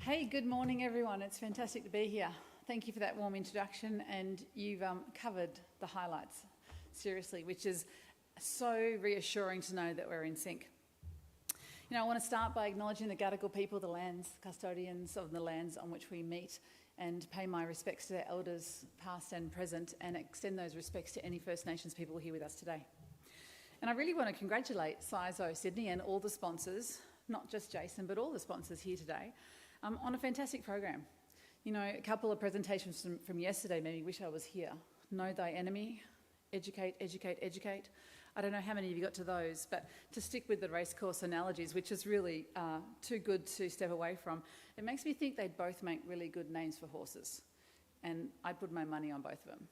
Hey, good morning everyone. It's fantastic to be here. Thank you for that warm introduction, and you've covered the highlights seriously, which is so reassuring to know that we're in sync. I want to start by acknowledging the Gadigal people, the lands, custodians of the lands on which we meet, and pay my respects to their elders, past and present, and extend those respects to any First Nations people here with us today. And I really want to congratulate CISO Sydney and all the sponsors, not just Jason, but all the sponsors here today, on a fantastic program. A couple of presentations from yesterday made me wish I was here. Know thy enemy, educate, educate, educate. I don't know how many of you got to those, but to stick with the racecourse analogies, which is really too good to step away from, it makes me think they'd both make really good names for horses. And I put my money on both of them.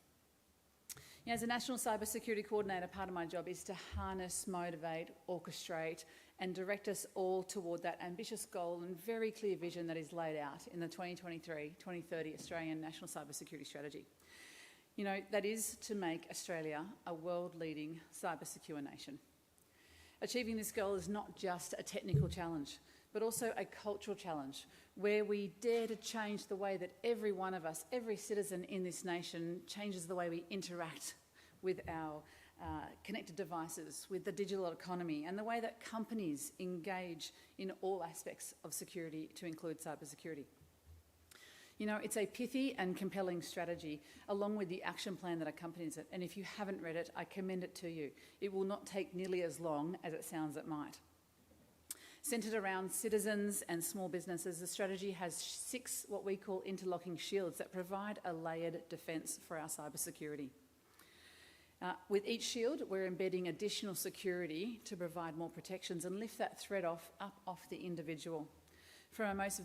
As a National Cybersecurity Coordinator, part of my job is to harness, motivate, orchestrate, and direct us all toward that ambitious goal and very clear vision that is laid out in the 2023-2030 Australian National Cybersecurity Strategy. That is to make Australia a world-leading cybersecure nation. Achieving this goal is not just a technical challenge, but also a cultural challenge where we dare to change the way that every one of us, every citizen in this nation, changes the way we interact with our connected devices, with the digital economy, and the way that companies engage in all aspects of security to include cybersecurity. It's a pithy and compelling strategy, along with the action plan that accompanies it. And if you haven't read it, I commend it to you. It will not take nearly as long as it sounds it might. Centred around citizens and small businesses, the strategy has 6 what we call interlocking shields that provide a layered defence for our cybersecurity. With each shield, we're embedding additional security to provide more protections and lift that threat up off the individual. For our most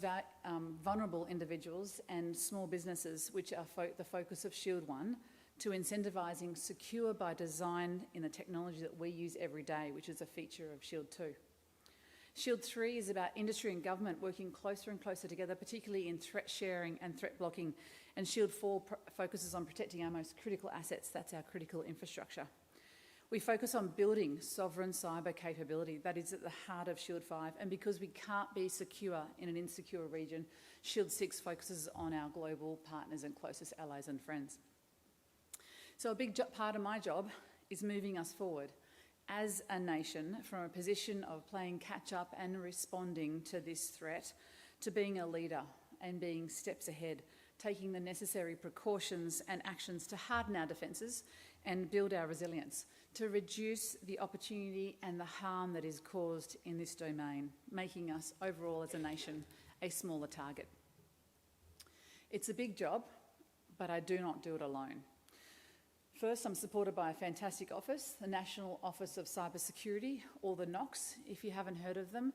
vulnerable individuals and small businesses, which are the focus of Shield 1, to incentivising secure by design in the technology that we use every day, which is a feature of Shield 2. Shield 3 is about industry and government working closer and closer together, particularly in threat sharing and threat blocking. And Shield 4 focuses on protecting our most critical assets, that's our critical infrastructure. We focus on building sovereign cyber capability, that is at the heart of Shield 5, and because we can't be secure in an insecure region, Shield 6 focuses on our global partners and closest allies and friends. So a big part of my job is moving us forward as a nation from a position of playing catch up and responding to this threat to being a leader and being steps ahead, taking the necessary precautions and actions to harden our defences and build our resilience, to reduce the opportunity and the harm that is caused in this domain, making us overall as a nation a smaller target. It's a big job, but I do not do it alone. First, I'm supported by a fantastic office, the National Office of Cybersecurity, or the NOCS. If you haven't heard of them,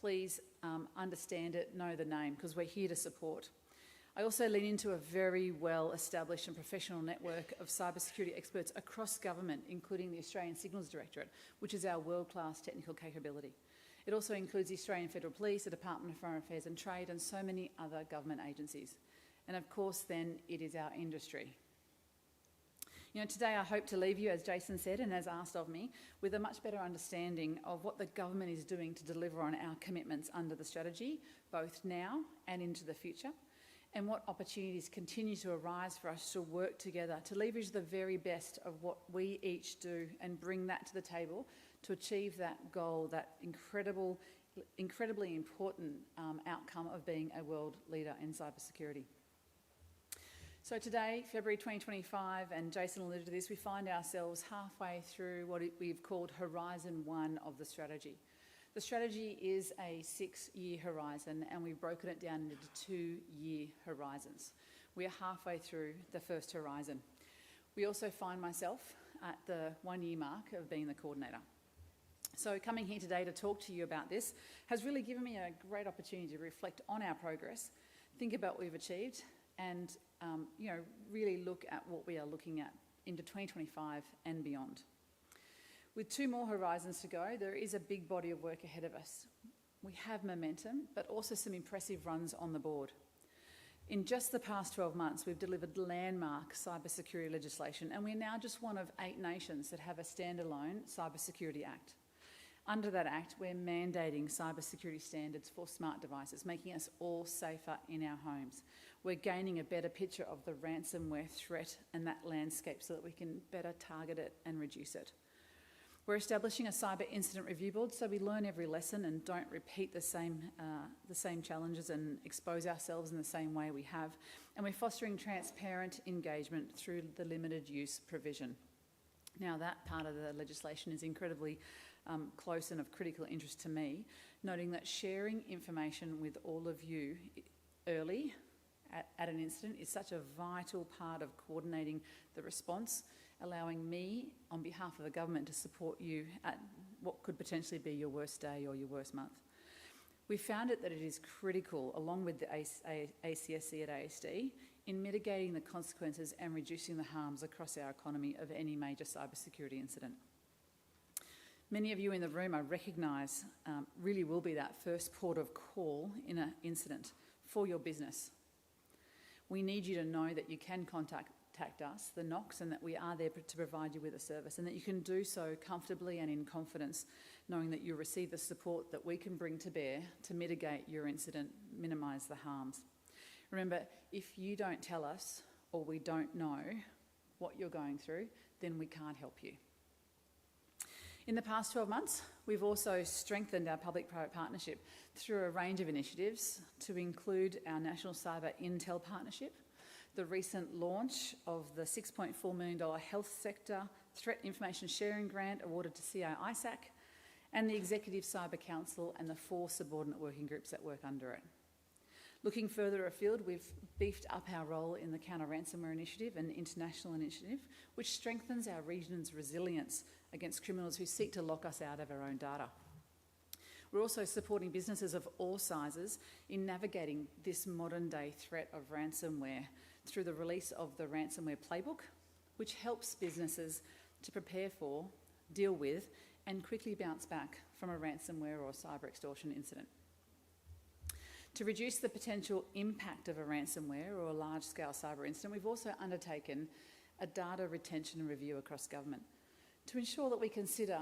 please understand it, know the name, because we're here to support. I also lean into a very well-established and professional network of cybersecurity experts across government, including the Australian Signals Directorate, which is our world-class technical capability. It also includes the Australian Federal Police, the Department of Foreign Affairs and Trade, and so many other government agencies. And of course, then, it is our industry. Today I hope to leave you, as Jason said and as asked of me, with a much better understanding of what the government is doing to deliver on our commitments under the strategy, both now and into the future, and what opportunities continue to arise for us to work together to leverage the very best of what we each do and bring that to the table to achieve that goal, that incredibly important outcome of being a world leader in cybersecurity. So today, February 2025, and Jason alluded to this, we find ourselves halfway through what we've called Horizon 1 of the strategy. The strategy is a 6-year horizon, and we've broken it down into 2-year horizons. We are halfway through the first horizon. We also find myself at the 1-year mark of being the coordinator. So coming here today to talk to you about this has really given me a great opportunity to reflect on our progress, think about what we've achieved, and really look at what we are looking at into 2025 and beyond. With 2 more horizons to go, there is a big body of work ahead of us. We have momentum, but also some impressive runs on the board. In just the past 12 months, we've delivered landmark cybersecurity legislation, and we're now just one of 8 nations that have a standalone Cybersecurity Act. Under that Act, we're mandating cybersecurity standards for smart devices, making us all safer in our homes. We're gaining a better picture of the ransomware threat and that landscape so that we can better target it and reduce it. We're establishing a cyber incident review board so we learn every lesson and don't repeat the same challenges and expose ourselves in the same way we have. And we're fostering transparent engagement through the limited use provision. Now, that part of the legislation is incredibly close and of critical interest to me, noting that sharing information with all of you early at an incident is such a vital part of coordinating the response, allowing me, on behalf of the government, to support you at what could potentially be your worst day or your worst month. We found that it is critical, along with the ACSC at ASD, in mitigating the consequences and reducing the harms across our economy of any major cybersecurity incident. Many of you in the room, I recognise, really will be that first port of call in an incident for your business. We need you to know that you can contact us, the NOCs, and that we are there to provide you with a service, and that you can do so comfortably and in confidence, knowing that you'll receive the support that we can bring to bear to mitigate your incident, minimise the harms. Remember, if you don't tell us or we don't know what you're going through, then we can't help you. In the past 12 months, we've also strengthened our public-private partnership through a range of initiatives to include our National Cyber Intel Partnership, the recent launch of the $6.4 million Health Sector Threat Information Sharing Grant awarded to CISAC, and the Executive Cyber Council and the 4 subordinate working groups that work under it. Looking further afield, we've beefed up our role in the Counter-Ransomware Initiative, an international initiative, which strengthens our region's resilience against criminals who seek to lock us out of our own data. We're also supporting businesses of all sizes in navigating this modern-day threat of ransomware through the release of the Ransomware Playbook, which helps businesses to prepare for, deal with, and quickly bounce back from a ransomware or cyber extortion incident. To reduce the potential impact of a ransomware or a large-scale cyber incident, we've also undertaken a data retention and review across government to ensure that we consider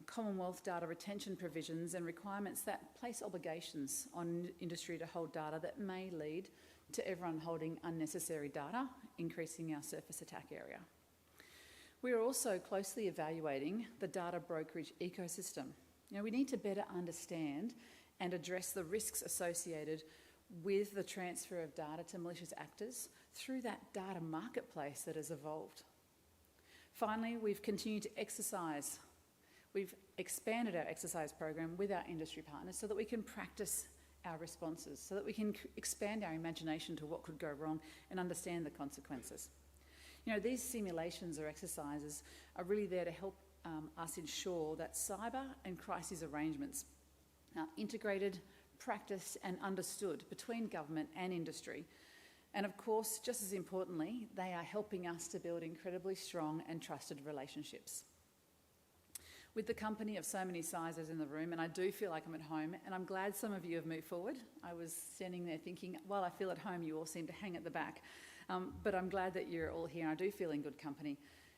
Commonwealth data retention provisions and requirements that place obligations on industry to hold data that may lead to everyone holding unnecessary data, increasing our surface attack area. We are also closely evaluating the data brokerage ecosystem. We need to better understand and address the risks associated with the transfer of data to malicious actors through that data marketplace that has evolved. Finally, we've continued to exercise. We've expanded our exercise program with our industry partners so that we can practice our responses, so that we can expand our imagination to what could go wrong and understand the consequences. These simulations or exercises are really there to help us ensure that cyber and crisis arrangements are integrated, practiced and understood between government and industry. And of course, just as importantly, they are helping us to build incredibly strong and trusted relationships. With the company of so many sizes in the room, and I do feel like I'm at home, and I'm glad some of you have moved forward. I was standing there thinking, while I feel at home, you all seem to hang at the back. But I'm glad that you're all here, and I do feel in good company.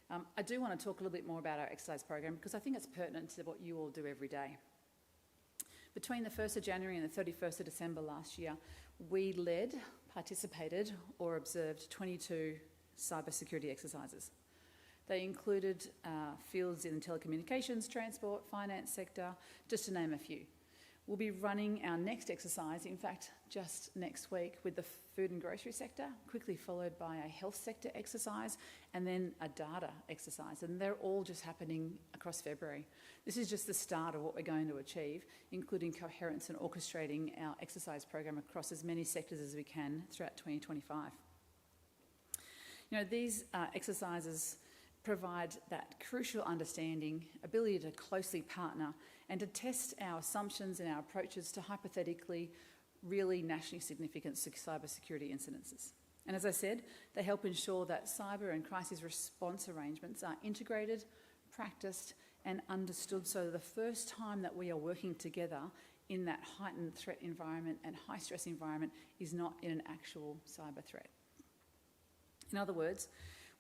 I do want to talk a little bit more about our exercise program because I think it's pertinent to what you all do every day. Between the 1st of January and the 31st of December last year, we led, participated or observed 22 cybersecurity exercises. They included fields in telecommunications, transport, finance sector, just to name a few. We'll be running our next exercise, in fact, just next week with the food and grocery sector, quickly followed by a health sector exercise and then a data exercise. And they're all just happening across February. This is just the start of what we're going to achieve, including coherence and orchestrating our exercise program across as many sectors as we can throughout 2025. These exercises provide that crucial understanding, ability to closely partner and to test our assumptions and our approaches to hypothetically really nationally significant cybersecurity incidences. And as I said, they help ensure that cyber and crisis response arrangements are integrated, practiced and understood so the first time that we are working together in that heightened threat environment and high stress environment is not in an actual cyber threat. In other words,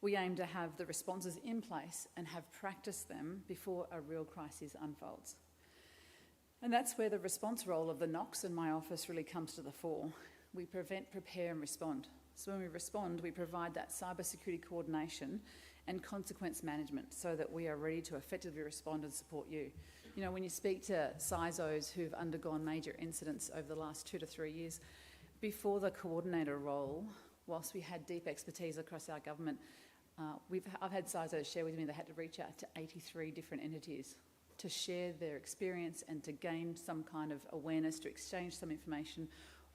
we aim to have the responses in place and have practiced them before a real crisis unfolds. And that's where the response role of the NOCs in my office really comes to the fore. We prevent, prepare and respond. So when we respond, we provide that cybersecurity coordination and consequence management so that we are ready to effectively respond and support you. You know, when you speak to CISOs who've undergone major incidents over the last 2 to 3 years, before the coordinator role, whilst we had deep expertise across our government, I've had CISOs share with me they had to reach out to 83 different entities to share their experience and to gain some kind of awareness, to exchange some information,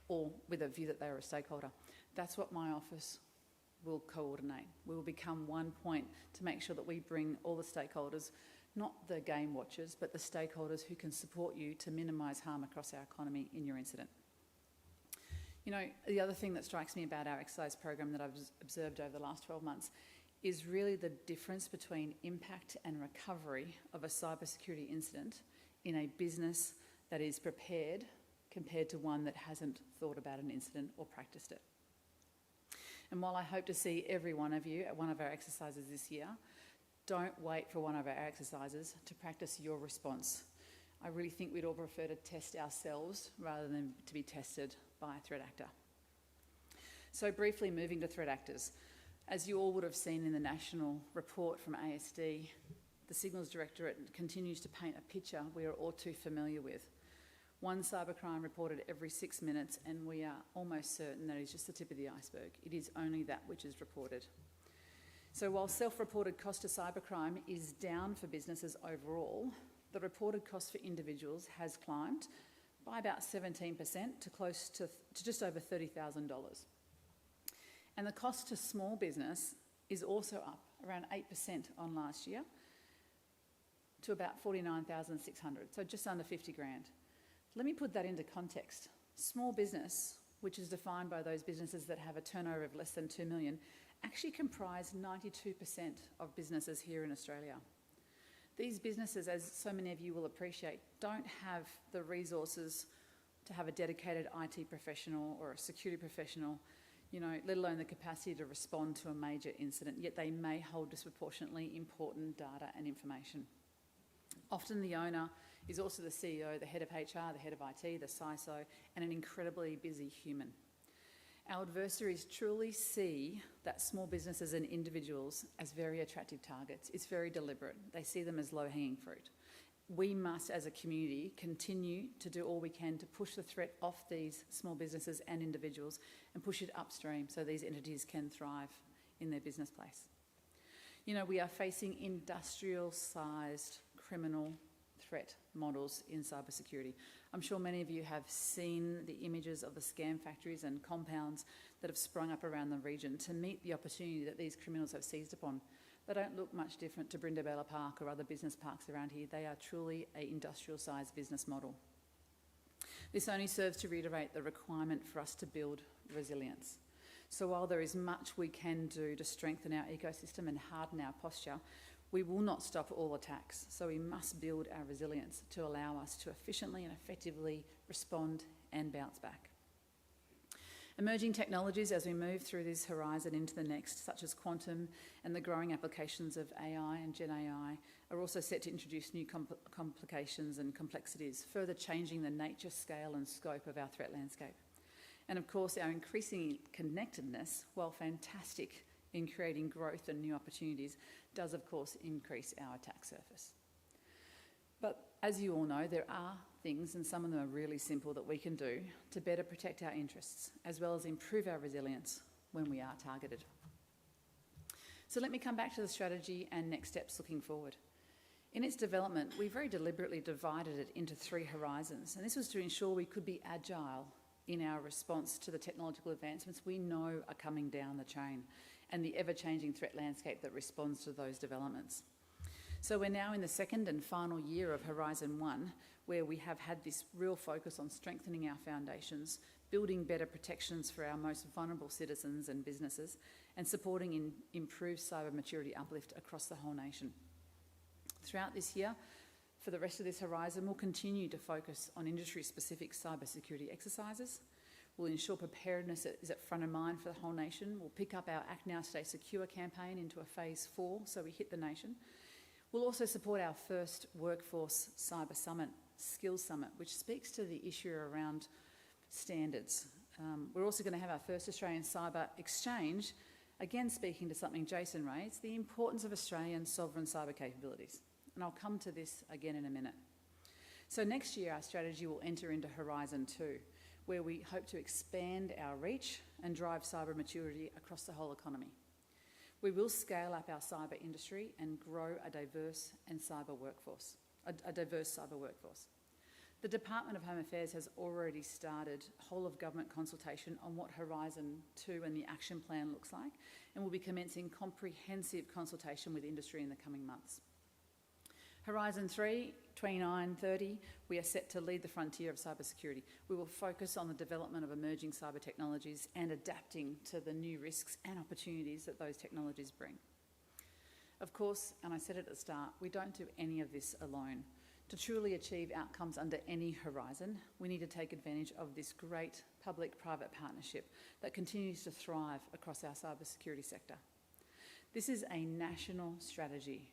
or with a view that they were a stakeholder. That's what my office will coordinate. We will become one point to make sure that we bring all the stakeholders, not the game watchers, but the stakeholders who can support you to minimise harm across our economy in your incident. You know, the other thing that strikes me about our exercise program that I've observed over the last 12 months is really the difference between impact and recovery of a cybersecurity incident in a business that is prepared compared to one that hasn't thought about an incident or practiced it. And while I hope to see every one of you at one of our exercises this year, don't wait for one of our exercises to practice your response. I really think we'd all prefer to test ourselves rather than to be tested by a threat actor. So briefly moving to threat actors. As you all would have seen in the national report from ASD, the Signals Directorate continues to paint a picture we are all too familiar with. One cybercrime reported every 6 minutes, and we are almost certain that is just the tip of the iceberg. It is only that which is reported. So while self-reported cost to cybercrime is down for businesses overall, the reported cost for individuals has climbed by about 17% to close to just over $30,000. And the cost to small business is also up around 8% on last year to about $49,600, so just under 50 grand. Let me put that into context. Small business, which is defined by those businesses that have a turnover of less than 2 million, actually comprise 92% of businesses here in Australia. These businesses, as so many of you will appreciate, don't have the resources to have a dedicated IT professional or a security professional, you know, let alone the capacity to respond to a major incident, yet they may hold disproportionately important data and information. Often the owner is also the CEO, the head of HR, the head of IT, the CISO, and an incredibly busy human. Our adversaries truly see that small businesses and individuals as very attractive targets. It's very deliberate. They see them as low-hanging fruit. We must, as a community, continue to do all we can to push the threat off these small businesses and individuals and push it upstream so these entities can thrive in their business place. You know, we are facing industrial-sized criminal threat models in cybersecurity. I'm sure many of you have seen the images of the scam factories and compounds that have sprung up around the region to meet the opportunity that these criminals have seized upon. They don't look much different to Brindabella Park or other business parks around here. They are truly an industrial-sized business model. This only serves to reiterate the requirement for us to build resilience. So while there is much we can do to strengthen our ecosystem and harden our posture, we will not stop all attacks. So we must build our resilience to allow us to efficiently and effectively respond and bounce back. Emerging technologies as we move through this horizon into the next, such as quantum and the growing applications of AI and Gen AI, are also set to introduce new complications and complexities, further changing the nature, scale and scope of our threat landscape. And of course, our increasing connectedness, while fantastic in creating growth and new opportunities, does of course increase our attack surface. But as you all know, there are things, and some of them are really simple, that we can do to better protect our interests, as well as improve our resilience when we are targeted. So let me come back to the strategy and next steps looking forward. In its development, we very deliberately divided it into 3 horizons, and this was to ensure we could be agile in our response to the technological advancements we know are coming down the chain and the ever-changing threat landscape that responds to those developments. So we're now in the second and final year of Horizon 1, where we have had this real focus on strengthening our foundations, building better protections for our most vulnerable citizens and businesses, and supporting improved cyber maturity uplift across the whole nation. Throughout this year, for the rest of this horizon, we'll continue to focus on industry-specific cybersecurity exercises. We'll ensure preparedness is at front of mind for the whole nation. We'll pick up our Act Now, Stay Secure campaign into a phase 4, so we hit the nation. We'll also support our first Workforce Cyber Summit Skills Summit, which speaks to the issue around standards. We're also going to have our first Australian Cyber Exchange, again speaking to something Jason raised, the importance of Australian sovereign cyber capabilities. And I'll come to this again in a minute. So next year our strategy will enter into Horizon 2, where we hope to expand our reach and drive cyber maturity across the whole economy. We will scale up our cyber industry and grow a diverse cyber workforce. The Department of Home Affairs has already started whole-of-government consultation on what Horizon 2 and the action plan looks like, and will be commencing comprehensive consultation with industry in the coming months. Horizon 3, 29-30, we are set to lead the frontier of cybersecurity. We will focus on the development of emerging cyber technologies and adapting to the new risks and opportunities that those technologies bring. Of course, and I said it at the start, we don't do any of this alone. To truly achieve outcomes under any horizon, we need to take advantage of this great public-private partnership that continues to thrive across our cybersecurity sector. This is a national strategy.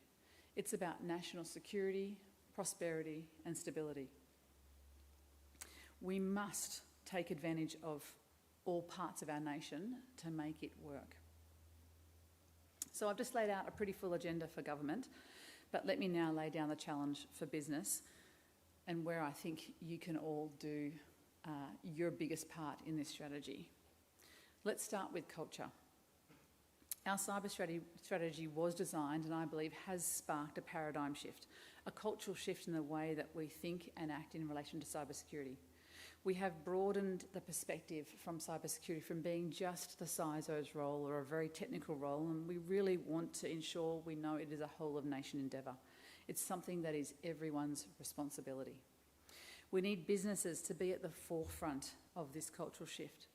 It's about national security, prosperity, and stability. We must take advantage of all parts of our nation to make it work. So I've just laid out a pretty full agenda for government, but let me now lay down the challenge for business and where I think you can all do your biggest part in this strategy. Let's start with culture. Our cyber strategy was designed, and I believe has sparked a paradigm shift, a cultural shift in the way that we think and act in relation to cybersecurity. We have broadened the perspective from cybersecurity from being just the CISO's role or a very technical role, and we really want to ensure we know it is a whole-of-nation endeavour. It's something that is everyone's responsibility. We need businesses to be at the forefront of this cultural shift.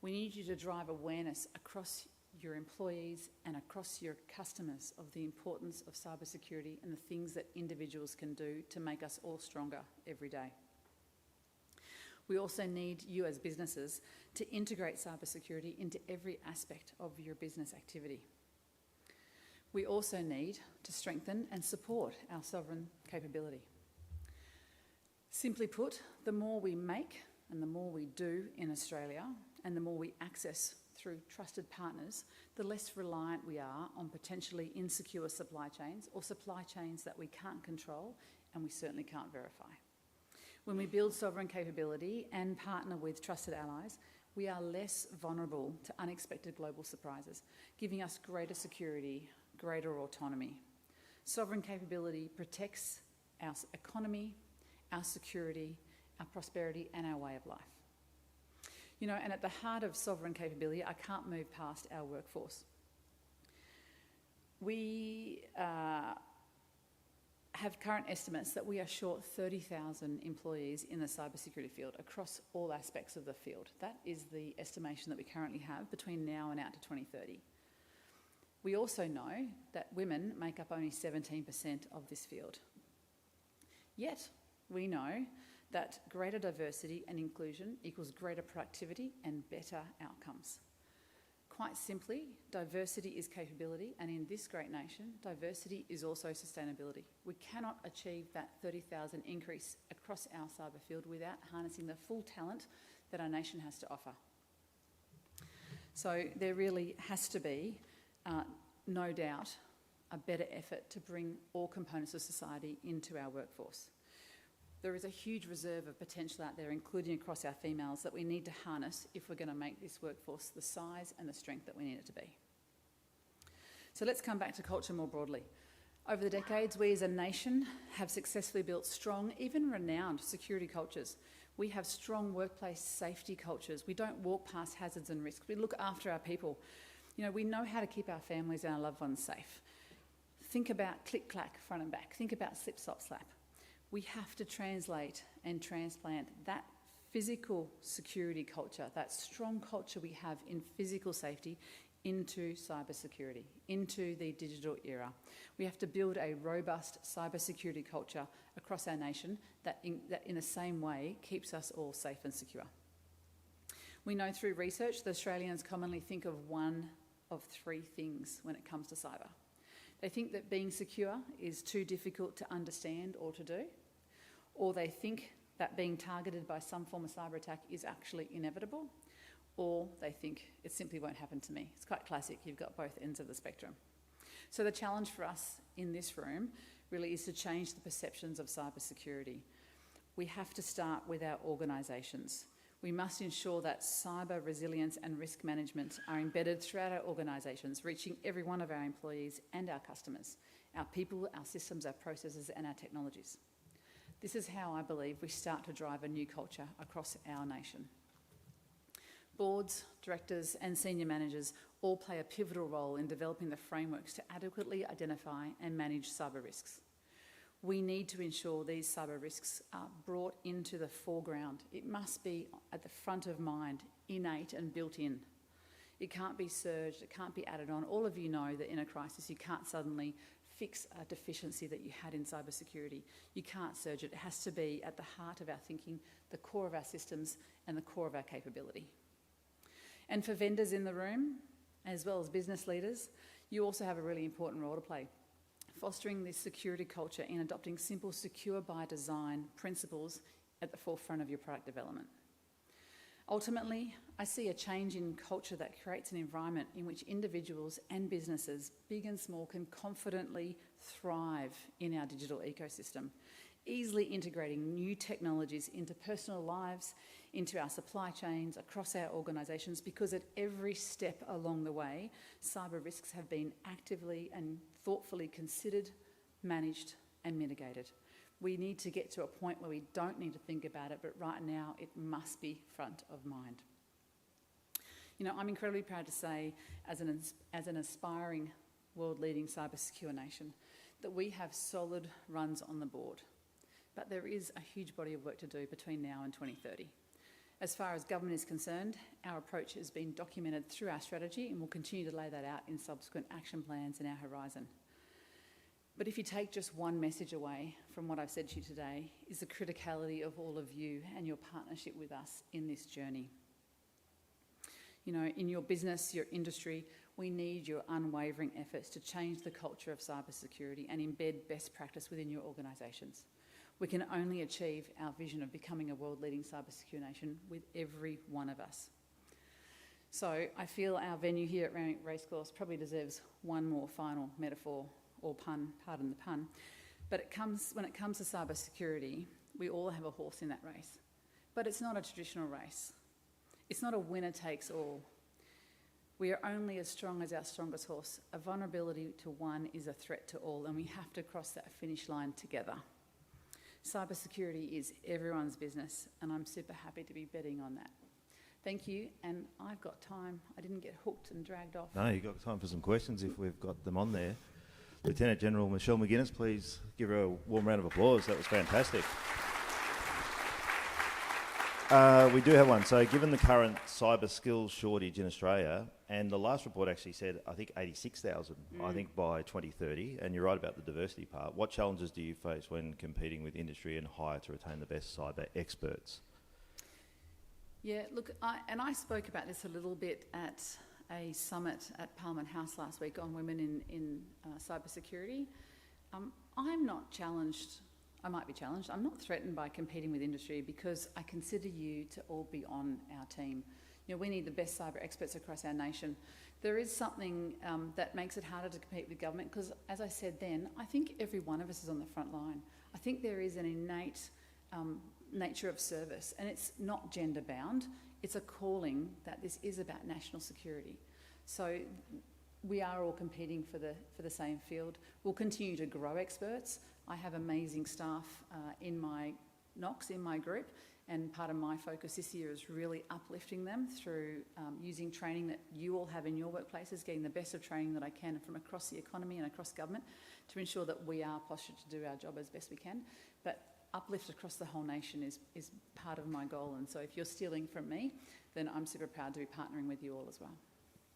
We need you to drive awareness across your employees and across your customers of the importance of cybersecurity and the things that individuals can do to make us all stronger every day. We also need you as businesses to integrate cybersecurity into every aspect of your business activity. We also need to strengthen and support our sovereign capability. Simply put, the more we make and the more we do in Australia and the more we access through trusted partners, the less reliant we are on potentially insecure supply chains or supply chains that we can't control and we certainly can't verify. When we build sovereign capability and partner with trusted allies, we are less vulnerable to unexpected global surprises, giving us greater security, greater autonomy. Sovereign capability protects our economy, our security, our prosperity, and our way of life. You know, and at the heart of sovereign capability, I can't move past our workforce. We have current estimates that we are short 30,000 employees in the cybersecurity field across all aspects of the field. That is the estimation that we currently have between now and out to 2030. We also know that women make up only 17% of this field. Yet, we know that greater diversity and inclusion equals greater productivity and better outcomes. Quite simply, diversity is capability, and in this great nation, diversity is also sustainability. We cannot achieve that 30,000 increase across our cyber field without harnessing the full talent that our nation has to offer. So there really has to be, no doubt, a better effort to bring all components of society into our workforce. There is a huge reserve of potential out there, including across our females, that we need to harness if we're going to make this workforce the size and the strength that we need it to be. So let's come back to culture more broadly. Over the decades, we as a nation have successfully built strong, even renowned security cultures. We have strong workplace safety cultures. We don't walk past hazards and risks. We look after our people. You know, we know how to keep our families and our loved ones safe. Think about Click-Clack front and back. Think about Slip, Slop, Slap. We have to translate and transplant that physical security culture, that strong culture we have in physical safety, into cybersecurity, into the digital era. We have to build a robust cybersecurity culture across our nation that in the same way keeps us all safe and secure. We know through research that Australians commonly think of one of three things when it comes to cyber. They think that being secure is too difficult to understand or to do, or they think that being targeted by some form of cyber attack is actually inevitable, or they think it simply won't happen to me. It's quite classic. You've got both ends of the spectrum. So the challenge for us in this room really is to change the perceptions of cybersecurity. We have to start with our organisations. We must ensure that cyber resilience and risk management are embedded throughout our organisations, reaching every one of our employees and our customers, our people, our systems, our processes and our technologies. This is how I believe we start to drive a new culture across our nation. Boards, directors and senior managers all play a pivotal role in developing the frameworks to adequately identify and manage cyber risks. We need to ensure these cyber risks are brought into the foreground. It must be at the front of mind, innate and built in. It can't be surged, it can't be added on. All of you know that in a crisis you can't suddenly fix a deficiency that you had in cybersecurity. You can't surge it. It has to be at the heart of our thinking, the core of our systems and the core of our capability. And for vendors in the room, as well as business leaders, you also have a really important role to play. Fostering this security culture in adopting simple secure by design principles at the forefront of your product development. Ultimately, I see a change in culture that creates an environment in which individuals and businesses, big and small, can confidently thrive in our digital ecosystem, easily integrating new technologies into personal lives, into our supply chains, across our organisations, because at every step along the way, cyber risks have been actively and thoughtfully considered, managed and mitigated. We need to get to a point where we don't need to think about it, but right now it must be front of mind. You know, I'm incredibly proud to say, as an aspiring world-leading cyber-secure nation, that we have solid runs on the board. But there is a huge body of work to do between now and 2030. As far as government is concerned, our approach has been documented through our strategy and we'll continue to lay that out in subsequent action plans in our horizon. But if you take just one message away from what I've said to you today, is the criticality of all of you and your partnership with us in this journey. You know, in your business, your industry, we need your unwavering efforts to change the culture of cybersecurity and embed best practice within your organisations. We can only achieve our vision of becoming a world-leading cybersecure nation with every one of us. So I feel our venue here at Randwick Racecourse probably deserves one more final metaphor or pun, pardon the pun. But when it comes to cybersecurity, we all have a horse in that race. But it's not a traditional race. It's not a winner takes all. We are only as strong as our strongest horse. A vulnerability to one is a threat to all, and we have to cross that finish line together. Cybersecurity is everyone's business, and I'm super happy to be betting on that. Thank you, and I've got time. I didn't get hooked and dragged off. No, you've got time for some questions if we've got them on there. Lieutenant General Michelle McGuinness, please give her a warm round of applause. That was fantastic. We do have one. So given the current cyber skills shortage in Australia, and the last report actually said, I think 86,000, I think by 2030, and you're right about the diversity part, what challenges do you face when competing with industry and hire to retain the best cyber experts? Yeah, look, I spoke about this a little bit at a summit at Parliament House last week on women in cybersecurity. I'm not challenged. I might be challenged. I'm not threatened by competing with industry because I consider you to all be on our team. You know, we need the best cyber experts across our nation. There is something that makes it harder to compete with government because, as I said then, I think every one of us is on the front line. I think there is an innate nature of service, and it's not gender bound. It's a calling that this is about national security. So we are all competing for the same field. We'll continue to grow experts. I have amazing staff in my NOCs, in my group, and part of my focus this year is really uplifting them through using training that you all have in your workplaces, getting the best of training that I can from across the economy and across government to ensure that we are postured to do our job as best we can. But uplift across the whole nation is part of my goal, and so if you're stealing from me, then I'm super proud to be partnering with you all as well.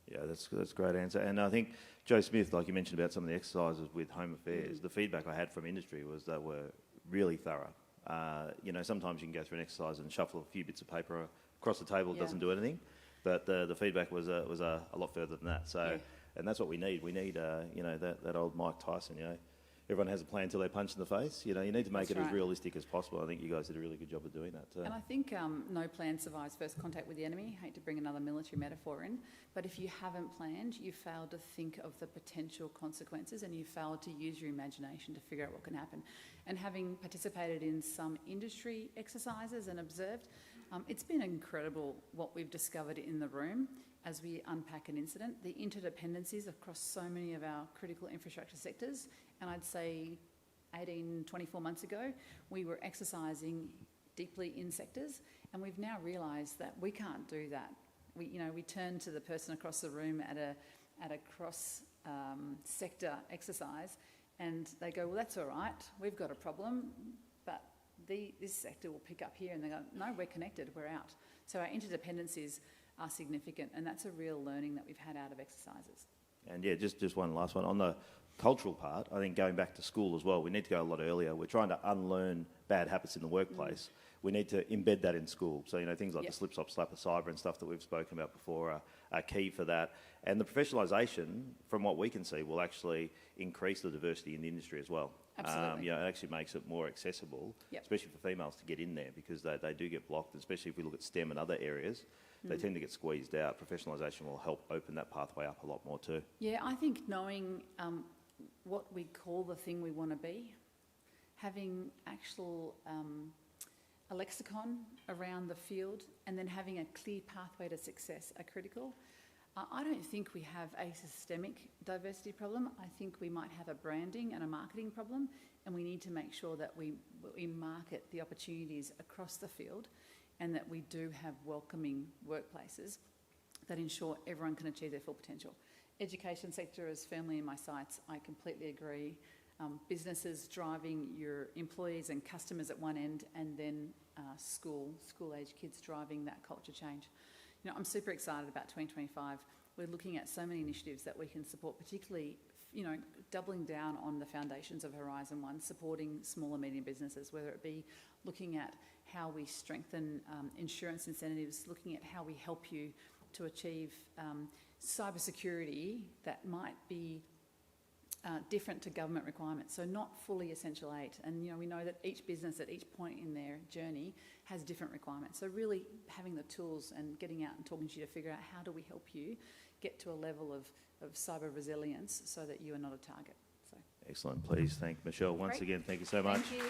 Yeah, that's a great answer. And I think Joe Smith, like you mentioned about some of the exercises with Home Affairs, the feedback I had from industry was they were really thorough. You know, sometimes you can go through an exercise and shuffle a few bits of paper across the table, it doesn't do anything. But the feedback was a lot further than that. So, and that's what we need. We need, you know, that old Mike Tyson, you know, everyone has a plan until they're punched in the face. You know, you need to make That's it as right. realistic as possible. I think you guys did a really good job of doing that too. And I think no plan survives first contact with the enemy. Hate to bring another military metaphor in, but if you haven't planned, you failed to think of the potential consequences and you failed to use your imagination to figure out what can happen. And having participated in some industry exercises and observed, it's been incredible what we've discovered in the room as we unpack an incident, the interdependencies across so many of our critical infrastructure sectors. And I'd say 18, 24 months ago, we were exercising deeply in sectors, and we've now realised that we can't do that. We turn to the person across the room at a cross sector exercise, and they go, well, that's all right, we've got a problem, but this sector will pick up here, and they go, no, we're connected, we're out. So our interdependencies are significant, and that's a real learning that we've had out of exercises. And yeah, just one last one. On the cultural part, I think going back to school as well, we need to go a lot earlier. We're trying to unlearn bad habits in the workplace. We need to embed that in school. So, things like the slip, slop, slap, cyber and stuff that we've spoken about before are key for that. And the professionalisation, from what we can see, will actually increase the diversity in the industry as well. Absolutely. It actually makes it more accessible, especially for females to get in there, because they do get blocked, especially if we look at STEM and other areas. They tend to get squeezed out. Professionalisation will help open that pathway up a lot more too. Yeah, I think knowing what we call the thing we want to be, having actual a lexicon around the field, and then having a clear pathway to success are critical. I don't think we have a systemic diversity problem. I think we might have a branding and a marketing problem, and we need to make sure that we market the opportunities across the field, and that we do have welcoming workplaces that ensure everyone can achieve their full potential. Education sector is firmly in my sights. I completely agree. Businesses driving your employees and customers at one end, and then school-age kids driving that culture change. I'm super excited about 2025. We're looking at so many initiatives that we can support, particularly, doubling down on the foundations of Horizon 1, supporting small and medium businesses, whether it be looking at how we strengthen insurance incentives, looking at how we help you to achieve cybersecurity that might be different to government requirements, so not fully essential aid. And we know that each business at each point in their journey has different requirements. So really having the tools and getting out and talking to you to figure out how do we help you get to a level of cyber resilience so that you are not a target. So. Excellent. Please thank Michelle once again. Thank you so much. Thank you.